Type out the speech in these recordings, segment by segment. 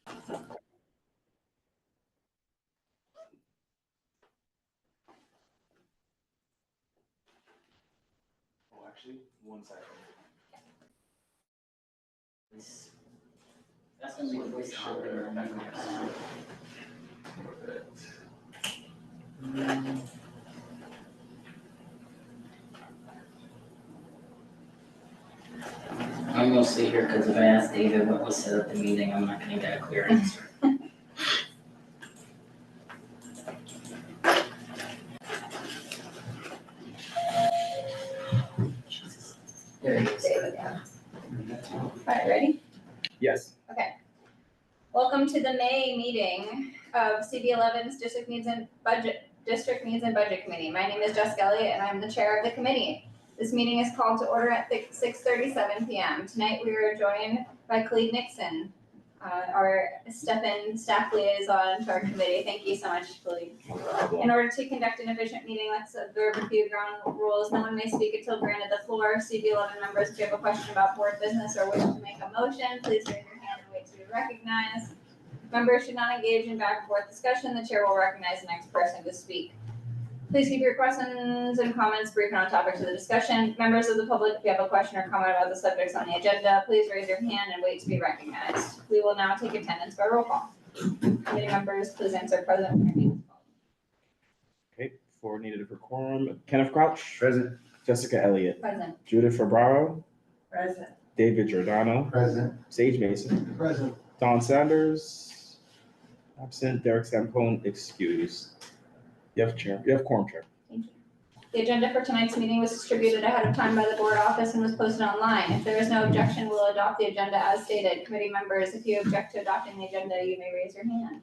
Oh, actually, 1 second. That's gonna be the voice out there. I'm mostly here because if I ask David what was said at the meeting, I'm not gonna get a clear answer. There he is. David, yeah. All right, ready? Yes. Okay. Welcome to the May meeting of CB11's District Needs and Budget Committee. My name is Jessica Elliott and I'm the chair of the committee. This meeting is called to order at 6:37 p.m. Tonight we are joined by Khalid Nixon, our staff liaison to our committee. Thank you so much, Khalid. In order to conduct an efficient meeting, let's observe a few ground rules. No one may speak until granted the floor. CB11 members, if you have a question about board business or wish to make a motion, please raise your hand and wait to be recognized. Members should not engage in back and forth discussion. The chair will recognize the next person to speak. Please keep your questions and comments brief and on topic to the discussion. Members of the public, if you have a question or comment about the subjects on the agenda, please raise your hand and wait to be recognized. We will now take attendance by roll call. Committee members, please answer present when your name is called. Okay, 4 needed for quorum. Kenneth Crouch. Present. Jessica Elliott. Present. Judith Ferraro. Present. David Giordano. Present. Sage Mason. Present. Don Sanders. Absent. Derek Sampone excused. You have quorum, chair. Thank you. The agenda for tonight's meeting was distributed ahead of time by the board office and was posted online. If there is no objection, we'll adopt the agenda as stated. Committee members, if you object to adopting the agenda, you may raise your hand.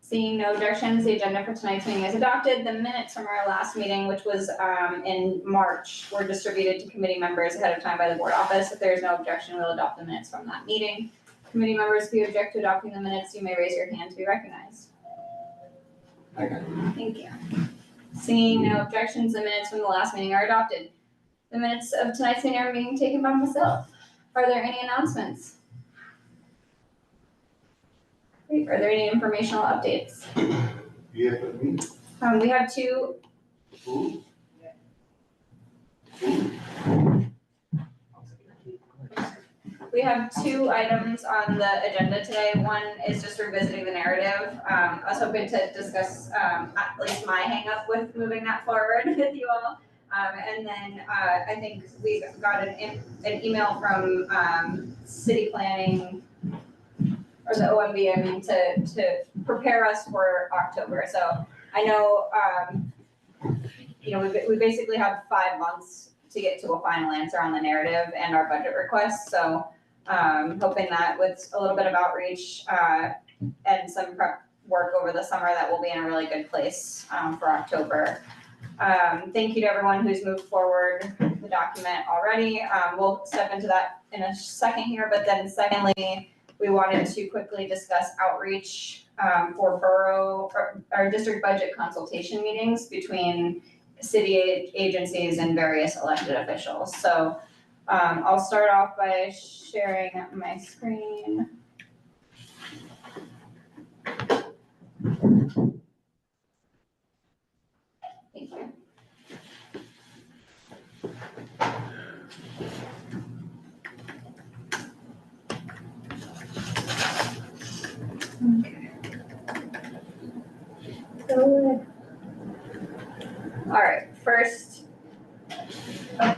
Seeing no objections, the agenda for tonight's meeting is adopted. The minutes from our last meeting, which was in March, were distributed to committee members ahead of time by the board office. If there is no objection, we'll adopt the minutes from that meeting. Committee members, if you object to adopting the minutes, you may raise your hand to be recognized. Thank you. Seeing no objections, the minutes from the last meeting are adopted. The minutes of tonight's meeting are being taken by myself. Are there any announcements? Great. Are there any informational updates? Yeah, but me. We have two. Who? We have two items on the agenda today. One is just revisiting the narrative. I was hoping to discuss at least my hang up with moving that forward with you all. And then I think we got an email from city planning or the OMB, I mean, to prepare us for October. So I know, we basically have 5 months to get to a final answer on the narrative and our budget requests. So hoping that with a little bit of outreach and some prep work over the summer, that we'll be in a really good place for October. Thank you to everyone who's moved forward the document already. We'll step into that in a second here, but then secondly, we wanted to quickly discuss outreach for borough or our district budget consultation meetings between city agencies and various elected officials. So I'll start off by sharing my screen. Thank you. Okay. Good. All right, first. Okay.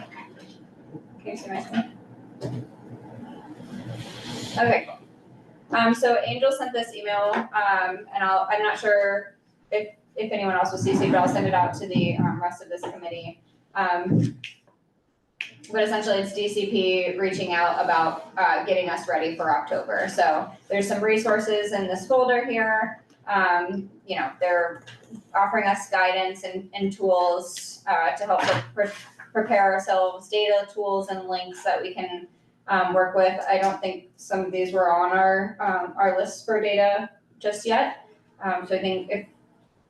Can you see my screen? Okay. So Angel sent this email, and I'm not sure if anyone else will CC, but I'll send it out to the rest of this committee. But essentially it's DCP reaching out about getting us ready for October. So there's some resources in this folder here. They're offering us guidance and tools to help prepare ourselves, data, tools, and links that we can work with. I don't think some of these were on our list for data just yet. So I think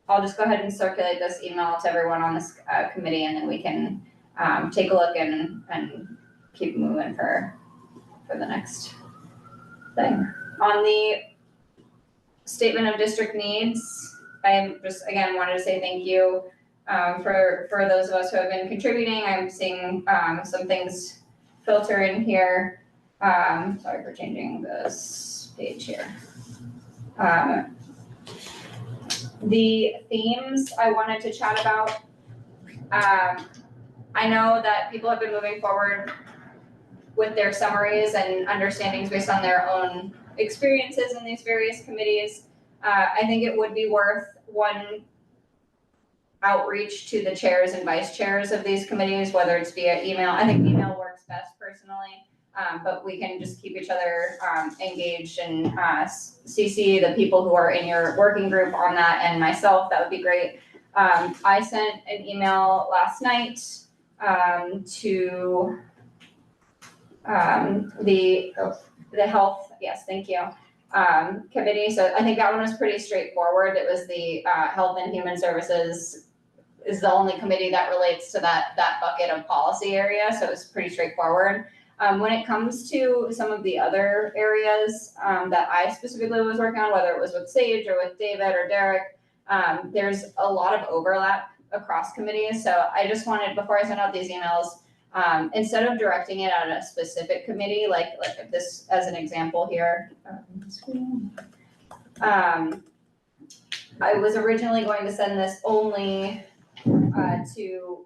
I'll just go ahead and circulate this email to everyone on this committee, and then we can take a look and keep moving for the next thing. On the statement of district needs, I just, again, wanted to say thank you for those of us who have been contributing. I'm seeing some things filter in here. Sorry for changing this page here. The themes I wanted to chat about. I know that people have been moving forward with their summaries and understandings based on their own experiences in these various committees. I think it would be worth one outreach to the chairs and vice chairs of these committees, whether it's via email. I think email works best personally, but we can just keep each other engaged and CC the people who are in your working group on that and myself. That would be great. I sent an email last night to the health, yes, thank you, committee. So I think that one was pretty straightforward. It was the Health and Human Services is the only committee that relates to that bucket of policy area, so it's pretty straightforward. When it comes to some of the other areas that I specifically was working on, whether it was with Sage or with David or Derek, there's a lot of overlap across committees. So I just wanted, before I send out these emails, instead of directing it at a specific committee, like this as an example here, I was originally going to send this only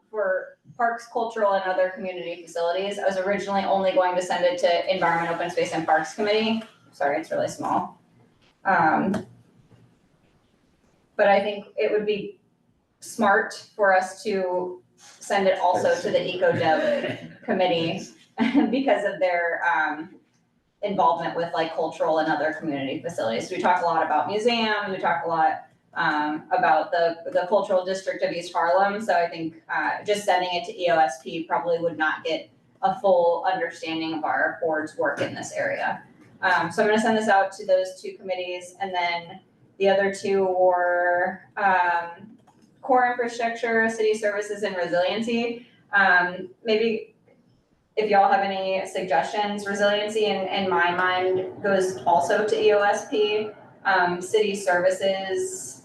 for parks, cultural, and other community facilities. I was originally only going to send it to Environment, Open Space, and Parks Committee. Sorry, it's really small. But I think it would be smart for us to send it also to the EcoDev Committee because of their involvement with like cultural and other community facilities. We talk a lot about museums, we talk a lot about the cultural district of East Harlem. So I think just sending it to EOSP probably would not get a full understanding of our board's work in this area. So I'm gonna send this out to those two committees, and then the other two were core infrastructure, city services, and resiliency. Maybe if y'all have any suggestions, resiliency in my mind goes also to EOSP. City services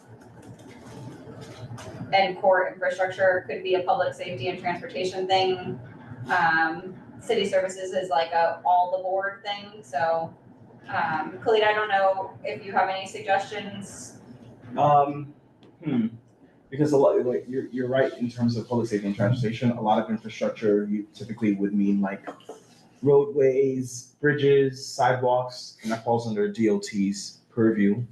and core infrastructure could be a public safety and transportation thing. City services is like a all the board thing. So, Khalid, I don't know if you have any suggestions. Because a lot, like you're right in terms of public safety and transportation. A lot of infrastructure you typically would mean like roadways, bridges, sidewalks, and that falls under DOT's purview.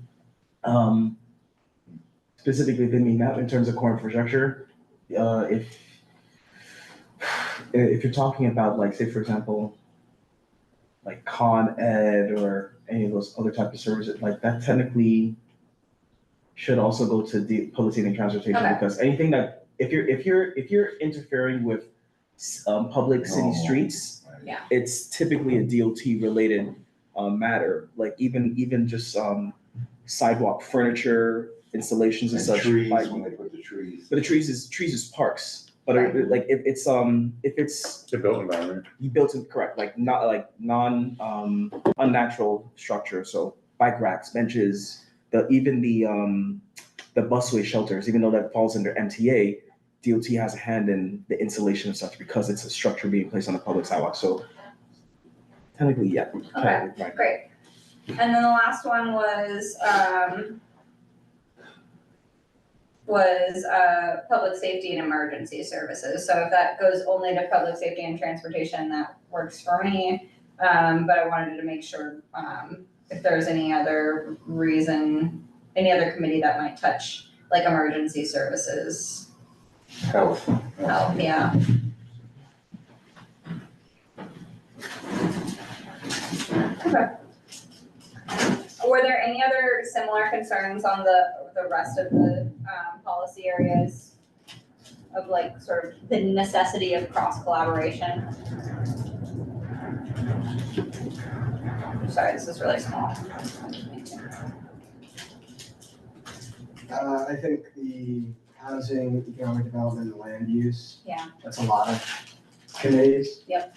Specifically, they mean that in terms of core infrastructure. If you're talking about like, say for example, like Con Ed or any of those other type of services, like that technically should also go to the public safety and transportation. Okay. Because anything that if you're interfering with public city streets, Yeah. it's typically a DOT related matter. Like even just sidewalk furniture installations and such. Trees, like, when they put the trees. but the trees is parks. But like if it's The built environment. you built in correct, like not like unnatural structure. So bike racks, benches, even the busway shelters, even though that falls under MTA, DOT has a hand in the installation of such because it's a structure being placed on the public sidewalk. So technically, yeah. Okay, Right. great. And then the last one was public safety and emergency services. So if that goes only to public safety and transportation, that works for me. But I wanted to make sure if there's any other reason, any other committee that might touch like emergency services. Health. Health, yeah. Okay. Were there any other similar concerns on the rest of the policy areas of like sort of the necessity of cross collaboration? Sorry, this is really small. I think the housing, economic development, and land use. Yeah. That's a lot of committees. Yep.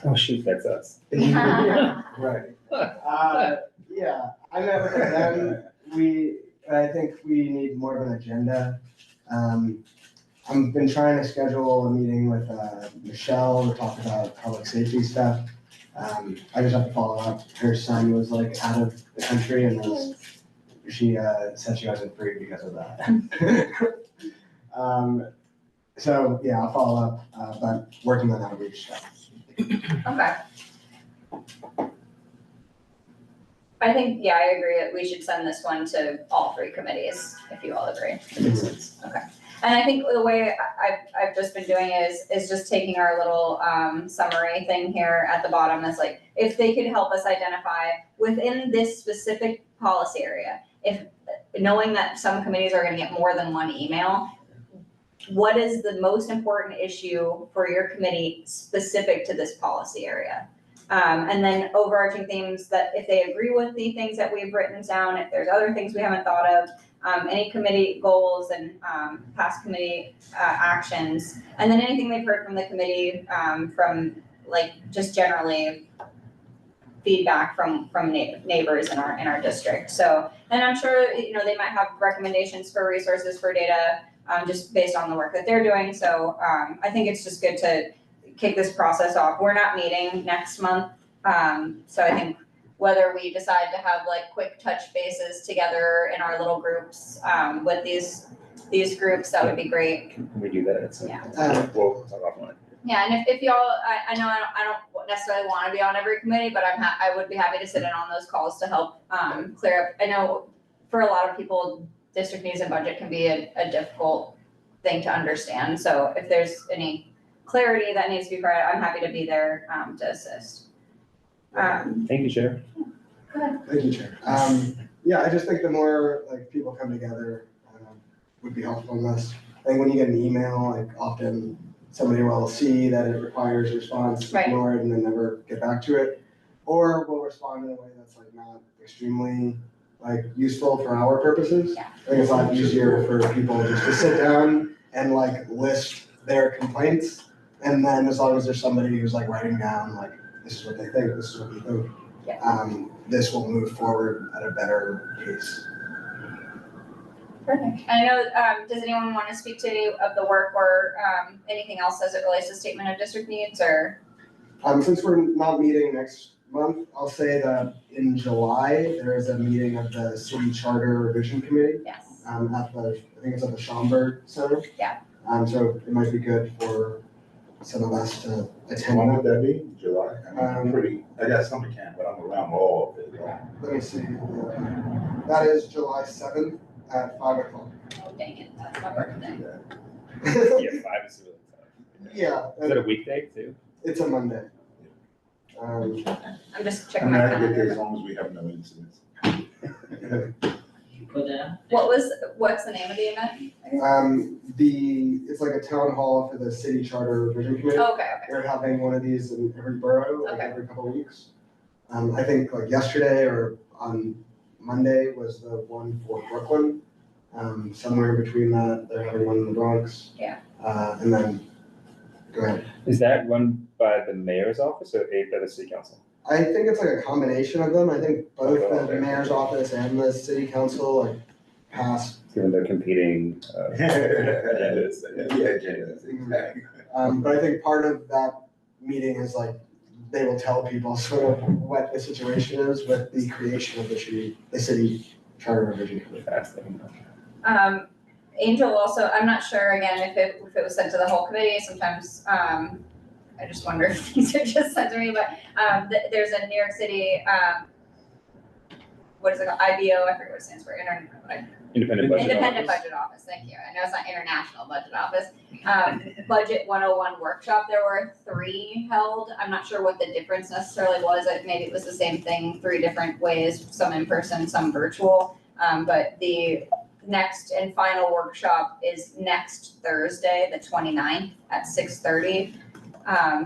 Oh, shoot, that's us. Right. Yeah, I met with them. I think we need more of an agenda. I've been trying to schedule a meeting with Michelle to talk about public safety stuff. I just have to follow up. Her son was like out of the country and she said she wasn't free because of that. So yeah, I'll follow up, but working on outreach stuff. Okay. I think, yeah, I agree that we should send this one to all three committees, if you all agree. Okay. And I think the way I've just been doing it is just taking our little summary thing here at the bottom that's like, if they could help us identify within this specific policy area, if knowing that some committees are gonna get more than one email, what is the most important issue for your committee specific to this policy area? And then overarching themes that if they agree with the things that we've written down, if there's other things we haven't thought of, any committee goals and past committee actions, and then anything they've heard from the committee, from like just generally feedback from neighbors in our district. So, and I'm sure, you know, they might have recommendations for resources for data, just based on the work that they're doing. So I think it's just good to kick this process off. We're not meeting next month. So I think whether we decide to have like quick touch bases together in our little groups, with these groups, that would be great. Can we do that? It's Yeah. We'll talk offline. Yeah, and if y'all, I know I don't necessarily want to be on every committee, but I would be happy to sit in on those calls to help clear up. I know for a lot of people, district needs and budget can be a difficult thing to understand. So if there's any clarity that needs to be provided, I'm happy to be there to assist. Thank you, Chair. Go ahead. Thank you, Chair. Yeah, I just think the more like people come together would be helpful in this. I think when you get an email, like often somebody will see that it requires response, Right. ignore it, and then never get back to it. Or will respond in a way that's like not extremely like useful for our purposes. Yeah. I think it's a lot easier for people just to sit down and like list their complaints. And then as long as there's somebody who's like writing down like, this is what they think, this is what we think. Yeah. This will move forward at a better pace. Perfect. I know, does anyone want to speak to any of the work or anything else as it relates to statement of district needs or? Since we're not meeting next month, I'll say that in July, there is a meeting of the City Charter Revision Committee. Yes. At the, I think it's at the Schaumburg Center. Yeah. So it might be good for some of us to attend. When would that be? July? I mean, I got summer camp, but I'm around all of it. Let me see. That is July 7th at 5 o'clock. Oh, dang it, that's my birthday. Yeah, 5 is really tough. Yeah, Is that a weekday too? it's a Monday. I'm just I checking mean, my I can get there calendar. as long as we have no incidents. You put that? What's the name of the event? It's like a town hall for the City Charter Revision Committee. Oh, okay, They're having one of these in every borough, like Okay. every couple of weeks. I think like yesterday or on Monday was the one for Brooklyn. Somewhere in between that, they're having one in the Bronx. Yeah. And then, go ahead. Is that run by the mayor's office or by the city council? I think it's like a combination of them. I think both Oh, the okay. mayor's office and the city council like pass. Given their competing agendas. Yeah, agendas, exactly. But I think part of that meeting is like, they will tell people sort of what the situation is with the creation of the city charter revision committee. Fascinating. Angel also, I'm not sure again if it was sent to the whole committee, sometimes, I just wonder if these are just sent to me, but, there's a New York City, what is it called, IBO, I forget what it stands for, Independent budget. Independent Office. Budget Office, thank you, I know it's not International Budget Office. Budget 101 workshop, there were 3 held, I'm not sure what the difference necessarily was, maybe it was the same thing, 3 different ways, some in person, some virtual. But the next and final workshop is next Thursday, the 29th at 6:30.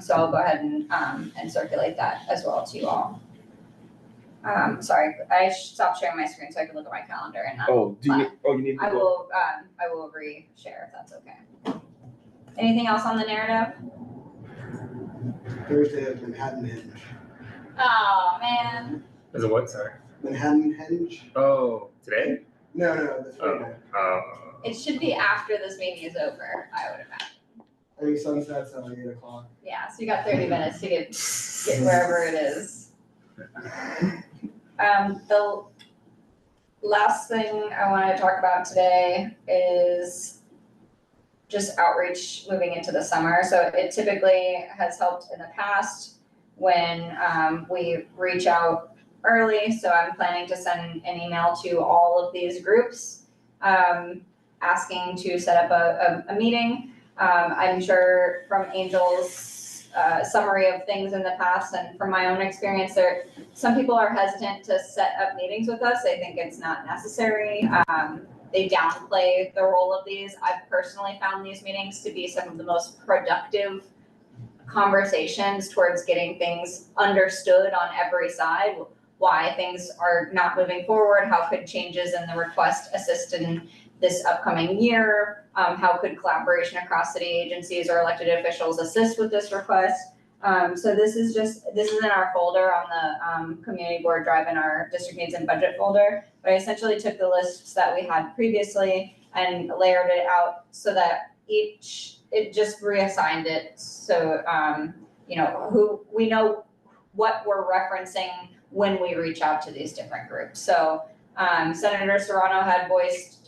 So I'll go ahead and circulate that as well to you all. Sorry, I stopped sharing my screen so I could look at my calendar and not. You need to I go. will re-share if that's okay. Anything else on the narrative? Thursday at Manhattan Henge. Oh, man. As a what, sorry? Manhattan Henge? Oh, today? No, this Friday. It should be after this meeting is over, I would imagine. I think sunset's at like 8 o'clock. Yeah, so you got 30 minutes to get wherever it is. The last thing I want to talk about today is just outreach moving into the summer. So it typically has helped in the past when we reach out early. So I'm planning to send an email to all of these groups asking to set up a meeting. I'm sure from Angel's summary of things in the past and from my own experience, some people are hesitant to set up meetings with us. They think it's not necessary. They downplay the role of these. I've personally found these meetings to be some of the most productive conversations towards getting things understood on every side, why things are not moving forward, how could changes in the request assist in this upcoming year, how could collaboration across city agencies or elected officials assist with this request. So this is in our folder on the community board drive in our district needs and budget folder. But I essentially took the lists that we had previously and layered it out so that it just reassigned it. So, who we know what we're referencing when we reach out to these different groups. So Senator Serrano had voiced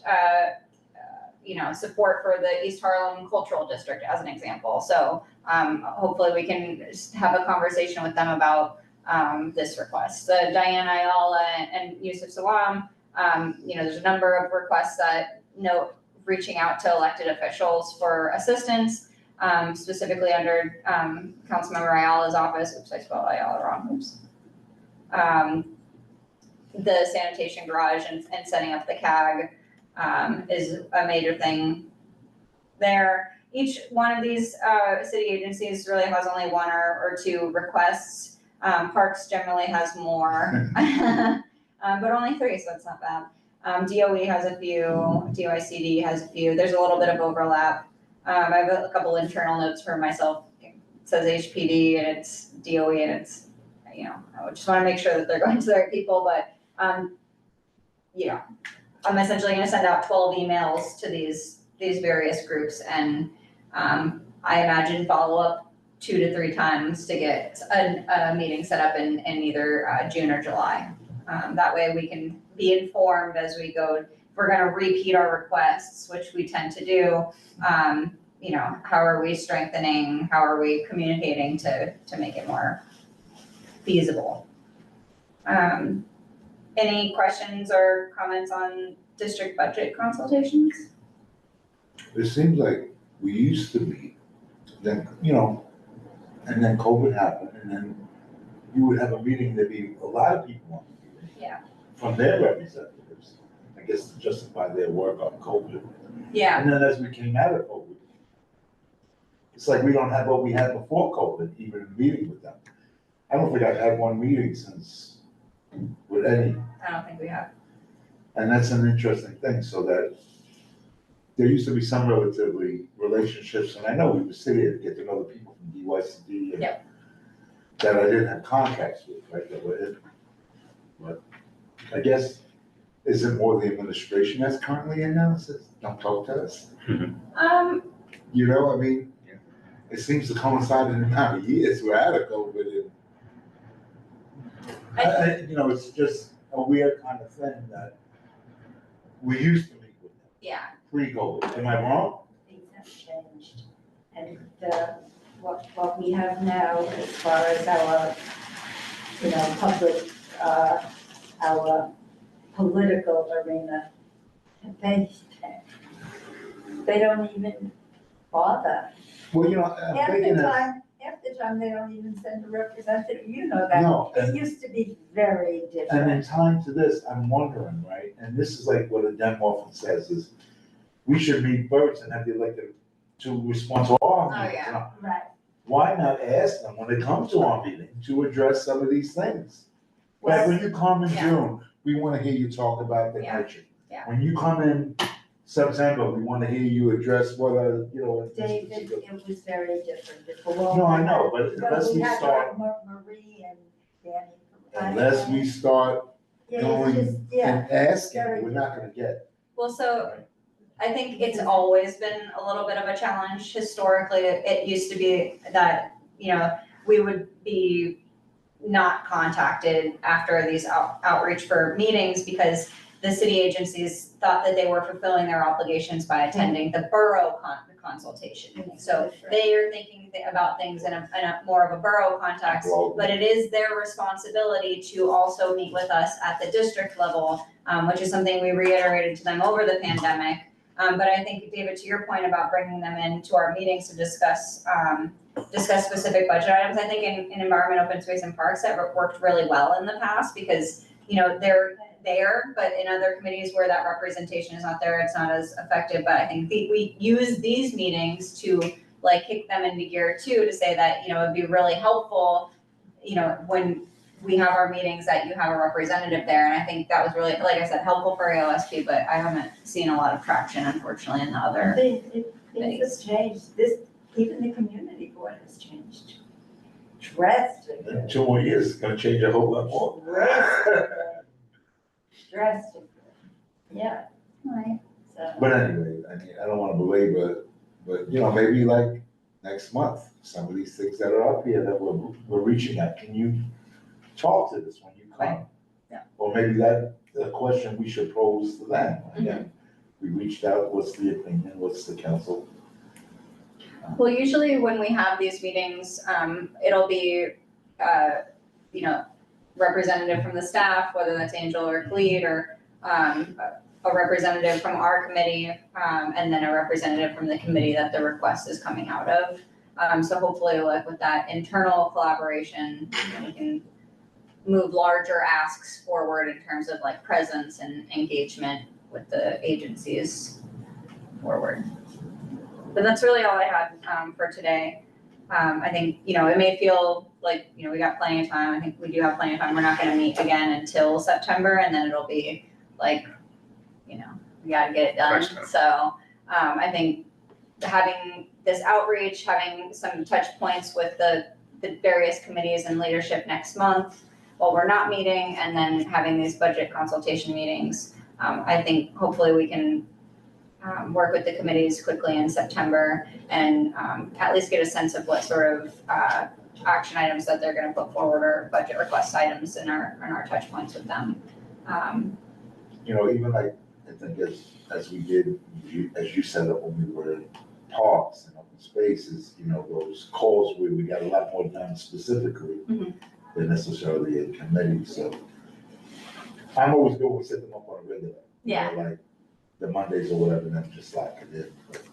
support for the East Harlem Cultural District as an example. So hopefully we can just have a conversation with them about this request. Diane Ayala and Yusuf Salam, there's a number of requests that note reaching out to elected officials for assistance, specifically under Councilmember Ayala's office. Oops, I spelled Ayala wrong. Oops. The sanitation garage and setting up the CAG is a major thing there. Each one of these city agencies really has only one or two requests. Parks generally has more, but only 3, so it's not bad. DOE has a few, DOICD has a few. There's a little bit of overlap. I have a couple internal notes for myself. It says HPD and it's DOE and it's, I just want to make sure that they're going to the right people, but I'm essentially going to send out 12 emails to these various groups and I imagine follow up 2 to 3 times to get a meeting set up in either June or July. That way we can be informed as we go. If we're going to repeat our requests, which we tend to do, how are we strengthening? How are we communicating to make it more feasible? Any questions or comments on district budget consultations? It seems like we used to meet, then, and then COVID happened, and then you would have a meeting, there'd be a lot of people on the meeting. Yeah. From their representatives, I guess to justify their work on COVID. Yeah. And then as we came out of COVID, it's like we don't have what we had before COVID, even meeting with them. I don't think I've had one meeting since, with any. I don't think we have. And that's an interesting thing, so that there used to be some relatively relationships, and I know we would sit here to get to know the people from DYCD and Yep. that I didn't have contracts with, right, that were in. But I guess, is it more the administration that's currently in now, says, don't talk to us? It seems to coincide in the amount of years we're out of COVID, and it's just a weird kind of thing that we used to meet with them. Yeah. Pre-COVID, am I wrong? Things have changed, and what we have now as far as our, public, our political arena, they don't even bother. Well, I'm thinking that. Half the time, they don't even send a representative, that. No, It used to be very and different. in time to this, I'm wondering, right, and this is like what a Dem often says is, we should meet first and have the elected to respond to our meetings. yeah. Right. Why not ask them when they come to our meeting to address some of these things? Like when you come in Yeah. June, we wanna hear you talk about the Yeah. budget. Yeah. When you come in September, we wanna hear you address what are, you know. David, it was very different. It's a long. No, I know, but unless we had to start, have Marie and Danny. unless we start Yeah, it's going just, yeah. and asking, we're not gonna get. Well, so I think it's always been a little bit of a challenge. Historically, it used to be that, we would be not contacted after these outreach for meetings because the city agencies thought that they were fulfilling their obligations by attending the borough consultation meeting. So they are thinking about things in a more of a borough context, but it is their responsibility to also meet with us at the district level, which is something we reiterated to them over the pandemic. But I think, David, to your point about bringing them into our meetings to discuss specific budget items, I think in environment, open space and parks, that worked really well in the past because, they're there, but in other committees where that representation is not there, it's not as effective. But I think we use these meetings to kick them into gear too, to say that, it'd be really helpful, when we have our meetings that you have a representative there. And I think that was really, like I said, helpful for AOSP, but I haven't seen a lot of traction, unfortunately, in the other. Things have changed. Even the community board has changed drastically. In 2 more years, it's gonna change a whole lot more. Drastically. Yeah, Right. so. But anyway, I mean, I don't wanna belabor it, but maybe like next month, some of these things that are up here that we're reaching at, can you talk to this when you come? Right. Yeah. Or maybe that's a question we should pose to them. Again, we reached out, what's the opinion, what's the council? Well, usually when we have these meetings, it'll be, representative from the staff, whether that's Angel or Clete, or a representative from our committee, and then a representative from the committee that the request is coming out of. So hopefully, with that internal collaboration, we can move larger asks forward in terms of presence and engagement with the agencies forward. But that's really all I had for today. I think, it may feel like, we got plenty of time. I think we do have plenty of time. We're not gonna meet again until September, and then it'll be we gotta get it done. So I think having this outreach, having some touch points with the various committees and leadership next month while we're not meeting, and then having these budget consultation meetings, I think hopefully we can work with the committees quickly in September and at least get a sense of what sort of action items that they're gonna put forward, or budget request items in our touch points with them. Even I think as we did, as you set up when we were in parks and open spaces, those calls where we got a lot more done specifically than necessarily in committee, so. I'm always good with setting them up on a regular. Yeah. Like the Mondays or whatever, and then just lock it in, but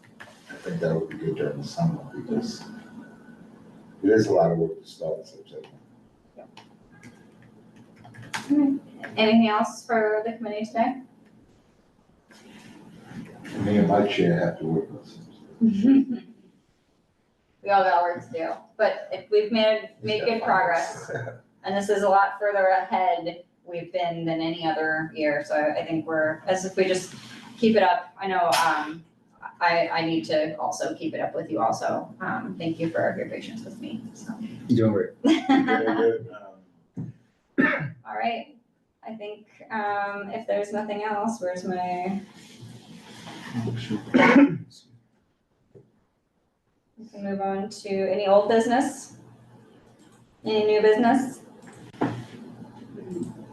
I think that would be good during the summer, because it is a lot of work to start in September. Anything else for the committee today? Me and my chair have to work on some. We all got work to do, but if we've made good progress, and this is a lot further ahead we've been than any other year, so I think as if we just keep it up. I know, I need to also keep it up with you also. Thank you for your patience with me, so. You're doing great. All right, I think, if there's nothing else, where's my? We can move on to any old business? Any new business?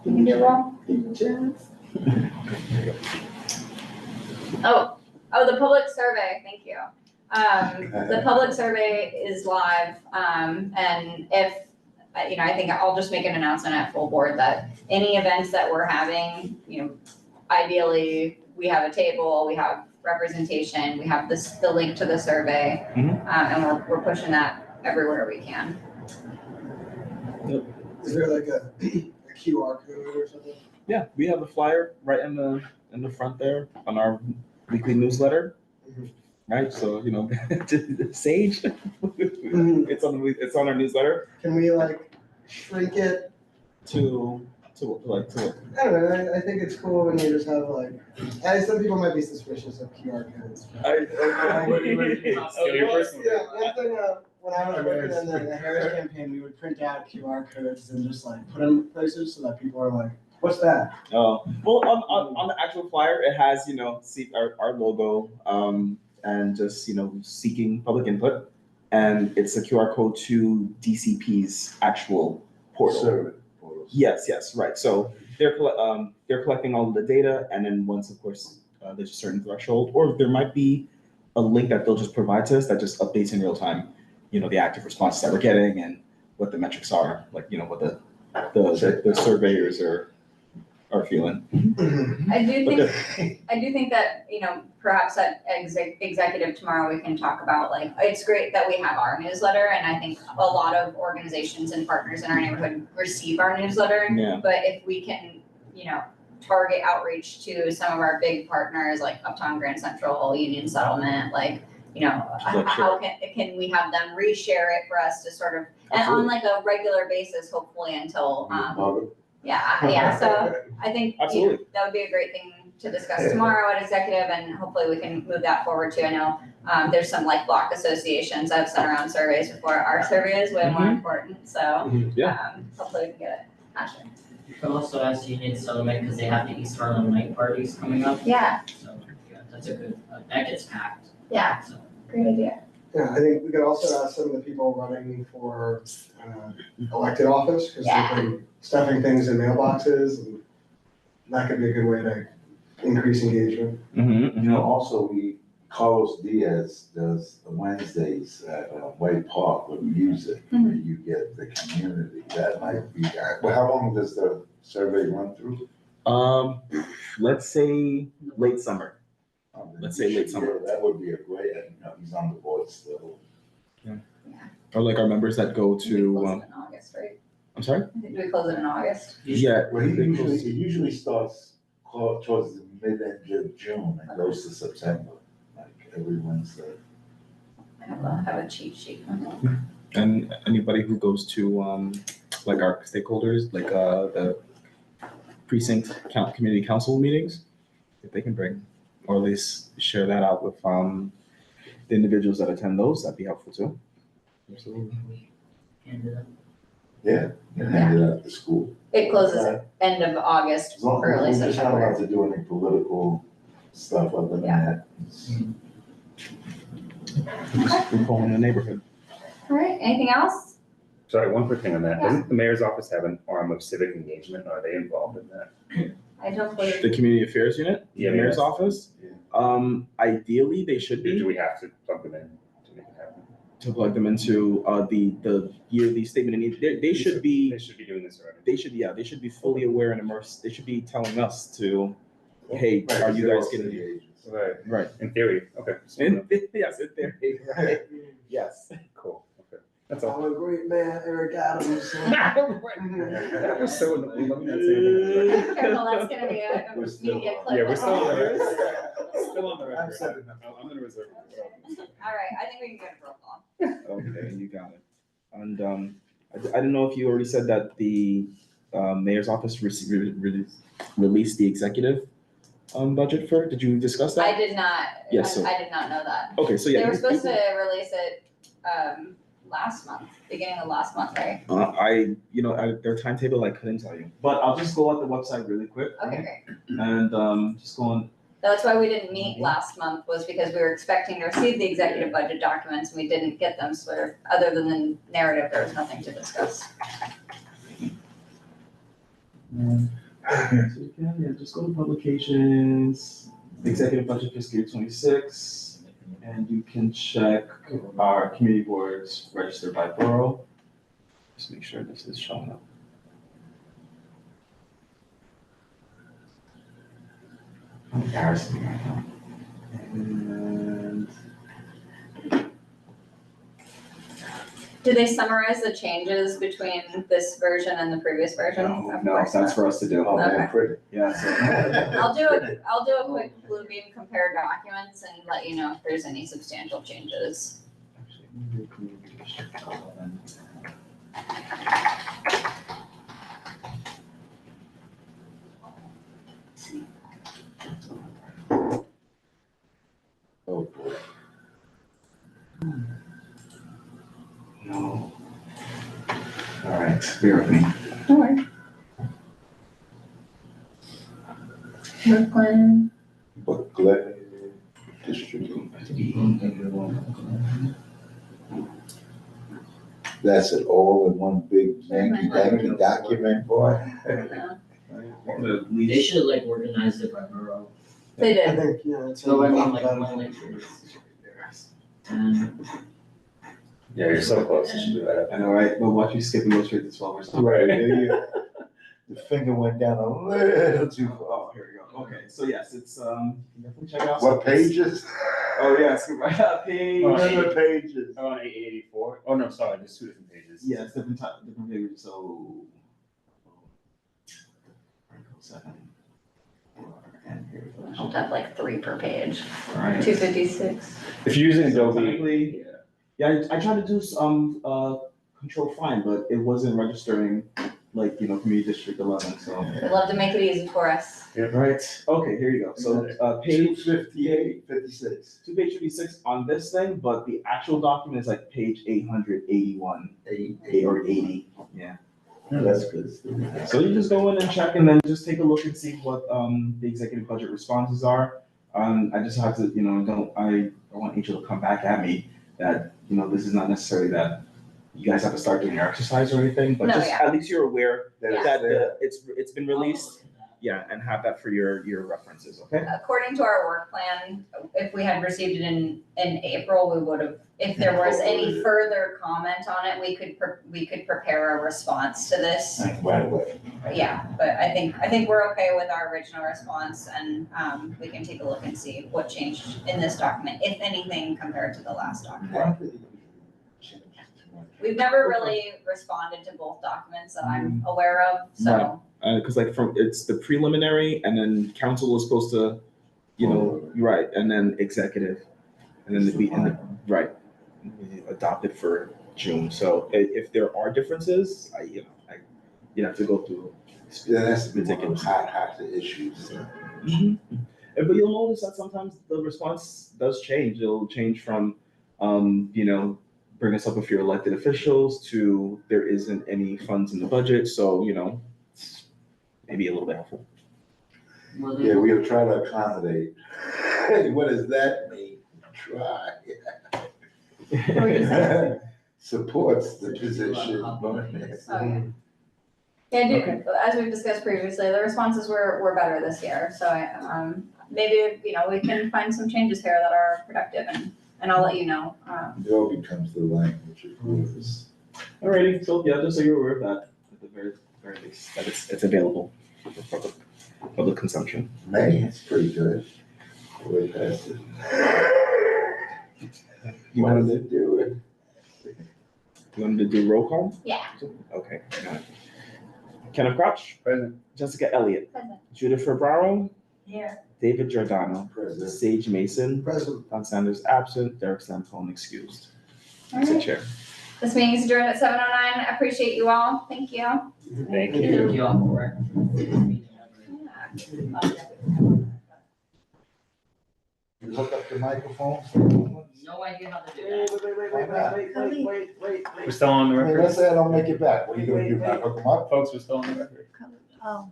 You can do roll. Oh, the public survey, thank you. The public survey is live, and if, I think I'll just make an announcement at full board that any events that we're having, ideally, we have a table, we have representation, we have the link to the survey, and we're pushing that everywhere we can. Is there like a QR code or something? Yeah, we have a flyer right in the front there on our weekly newsletter. Right, so Sage, it's on our newsletter. Can we shrink it to To I don't know, I think it's cool when you just have like, some people might be suspicious of QR codes. Steal your personal Yeah, data. one thing, when I was working on the Harris campaign, we would print out QR codes and just like put them places so that people are like, what's that? Oh, well, on the actual flyer, it has, see our logo, and just, seeking public input. And it's a QR code to DCP's actual portal. Survey portals. Yes, right. So they're collecting all of the data, and then once, of course, there's a certain threshold, or there might be a link that they'll just provide to us that just updates in real time, the active responses that we're getting and what the metrics are, like, what the surveyors are feeling. I do think that, perhaps at executive tomorrow, we can talk about, like, it's great that we have our newsletter, and I think a lot of organizations and partners in our neighborhood receive our newsletter. Yeah. But if we can, target outreach to some of our big partners, like Uptown Grand Central, Union Settlement, like, how can we have them reshare it for us to sort of, and on like a regular basis, hopefully until, yeah, so I think, Absolutely. that would be a great thing to discuss tomorrow at executive, and hopefully we can move that forward too. I know, there's some like block associations that have sent around surveys before. Our survey is way more important, so, Yeah. hopefully we can get it. Ashley. You could also ask Union Settlement, because they have the East Harlem night parties coming up, Yeah, so, yeah, that's a good, that gets packed, yeah, so. great idea. Yeah, I think we could also ask some of the people running for elected office, because they've been stuffing things in mailboxes, and that could be a good way to increase engagement. Also Carlos Diaz does the Wednesdays at White Park with music, where you get the community. That might be, well, how long does the survey run through? Let's say late summer. Let's say late Yeah, summer. that would be a great, he's on the board still. Or like our members that go We to, close it in August, right? I'm sorry? I think we close it in August. Yeah. Well, it usually starts towards the mid end of June and goes to September, like every Wednesday. Have a cheat sheet. And anybody who goes to, like our stakeholders, like, the precinct community council meetings, if they can bring, or at least share that out with, the individuals that attend those, that'd be helpful too. Absolutely. And, Yeah, and hand it out to school. It closes end of August, As long early as we're just not allowed September. to do any political stuff other than that. We're calling the neighborhood. All right, anything else? Sorry, one quick thing on that. Yeah. Doesn't the mayor's office have an arm of civic engagement? Are they involved in that? I don't believe. The community affairs unit, the Yeah, mayor's yeah. office. Ideally, they should Do be we have to plug them in to make it happen? to plug them into, the yearly statement of need. They should be. They should be doing this already. They should be fully aware and immersed. They should be telling us to, hey, Right, are you they're guys all getting? city agents. Right. Right. In theory, okay. So, Yes, in theory, right? Yes. cool, okay. That's all. I'm a great man, Eric Adams. That was so annoying. Let me not say anything. Careful, that's gonna be a We're still media on. clip. Yeah, we're still on the record. Okay, Still on the I'm record. setting I'm gonna reserve. All right, I think we can get a roll call. you got it. And I didn't know if you already said that the mayor's office released the executive budget for. Did you discuss that? I did not, Yes, so- I did not know that. Okay, so yeah. They were supposed to release it, last month, beginning of last month, right? Their timetable I couldn't tell you, but I'll just go on the website really quick. Okay, great. And just go on. That's why we didn't meet last month, was because we were expecting to receive the executive budget documents, and we didn't get them, so other than the narrative, there was nothing to discuss. So you can, just go to publications, executive budget fiscal year 26, and you can check our community boards registered by borough. Just make sure this is showing up. I'm embarrassing right now. And Did they summarize the changes between this version and the previous version? Of no, course that's not. for us to do. Oh, Okay. man, pretty. Yeah, so. I'll do a quick Bluebeam compare documents and let you know if there's any substantial changes. All right, bear with me. No worries. Brooklyn. But Glen District, that's it all in one big Yankee document, boy. They should like organize it by borough. They I did. think, yeah, it's. So I mean, like, about one, it. And Yeah, you're so close, you should do that. I know, right? But watch you skip and go straight to 12 or something. Right. The finger went down a little too far. Oh, here we go. Okay, so yes, it's definitely check it out. What pages? Oh yes, page. Oh, Remember pages. I'm on 884. Oh, no, sorry, there's 2 different pages. Yeah, it's different pages. So 7. And here we go. I'll have like 3 per page. All right. 256. If you're using So Adobe, technically, yeah, I tried to do some control find, but it wasn't registering like Community District 11. So We'd love to make it easy for us. right. Okay, here you go. So page 258, 56. 256 on this thing, but the actual document is like page 881 or 80. Yeah. No, that's good. So you just go in and check, and then just take a look and see what the executive budget responses are. I just have to, I don't want Angel to come back at me that this is not necessarily that you guys have to start doing your exercise or anything, but No, just yeah. at least you're aware That that it's there. it's been released. Yeah, and have that for your references. Okay. According to our work plan, if we had received it in April, we would have, if there was any further comment on it, we could prepare a response to this. Right away. Yeah, but I think we're okay with our original response, and we can take a look and see what changed in this document, if anything, compared to the last document. We've never really responded to both documents that I'm aware of, so. Because it's the preliminary, and then council was supposed to, right, and then executive, and then right, adopt it for June. So if there are differences, you have to go through. Yeah, that's the ridiculous hot issues. But you'll notice that sometimes the response does change. It'll change from, bring us up with your elected officials to there isn't any funds in the budget. So, it's maybe a little bit helpful. Yeah, we have tried to accommodate. What does that mean? Try. What were you saying? Supports the position. Okay. Yeah, as we've discussed previously, the responses were better this year, so maybe, we can find some changes here that are productive, and I'll let you know. It all becomes the language of course. Alrighty, so yeah, just so you're aware of that, at the very least, that it's available for public consumption. Man, it's pretty good. Way past it. You wanted to do it? You wanted to do roll call? Yeah. Okay, got it. Kenneth Crouch, present. Jessica Elliott, Present. Judith Ferraro, Here. David Giordano, President. Sage Mason, President. Don Sanders absent, Derek Santone excused. All Mr. right. Chair. This meeting is adjourned at 7:09. I appreciate you all. Thank you. Thank thank you. you all for it. You hook up the microphone? No idea how to do that. We're still on the Hey, record. let's say I don't make it back. What are you gonna do? Not hook them up? Folks, we're still on the record. Oh.